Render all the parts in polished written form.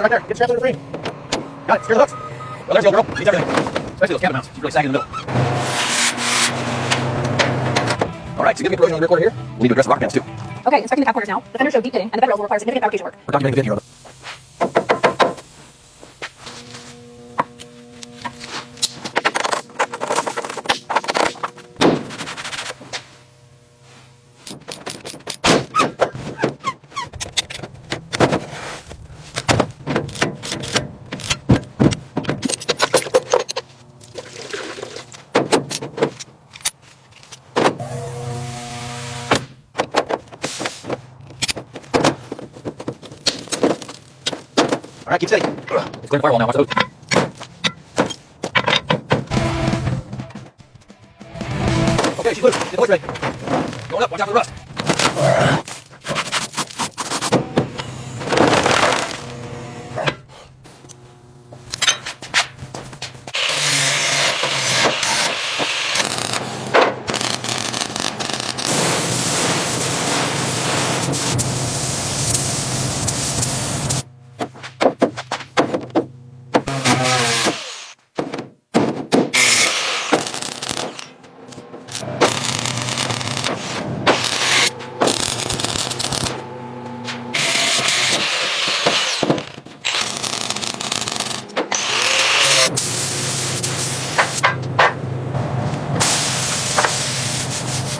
right there. Get the straps over the frame. Got it. Secure the hooks. Well, there's the old girl. Needs everything. Especially those cabin mounts. She's really sagging in the middle. All right, significant corrosion on the rear quarter here. We'll need to address the rocker bands too. Okay, inspecting the cab corners now. The fenders show deep pitting, and the bed rails will require significant fabrication work. We're documenting the fit here. All right, keep steady. It's clear the firewall now. Watch the hose. Okay, she's loose. Get the hoist ready. Going up. Watch out for the rust.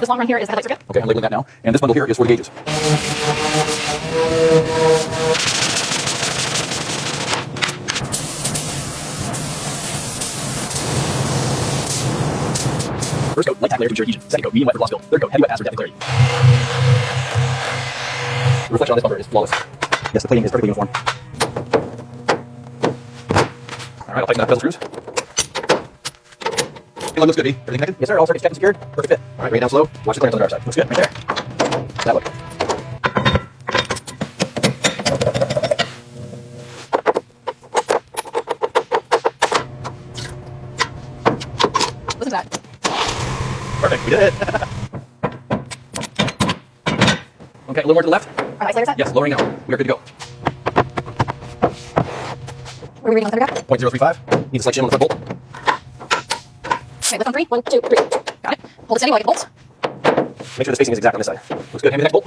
This long run here is the headlight circuit. Okay, I'm labeling that now. And this bundle here is for the gauges. First coat, light tack layer to ensure adhesion. Second coat, medium wet for gloss fill. Third coat, heavy wet pass for depth and clarity. The reflection on this bumper is flawless. Yes, the plating is perfectly uniform. All right, I'll tighten that bezel screws. Lug looks good, B. Everything connected? Yes, sir. All circuits checked and secured. Perfect fit. All right, bring it down slow. Watch the clearance on the driver's side. Looks good. Right there. That look. Listen to that. Perfect. We did it. Okay, a little more to the left. Are lights later set? Yes, lowering now. We are good to go. What are we reading on the center cap? 0.035. Need a slight shim on the front bolt. Okay, lift on 3. 1, 2, 3. Got it. Hold it steady while I get the bolts. Make sure the spacing is exact on this side. Looks good. Hand me the next bolt.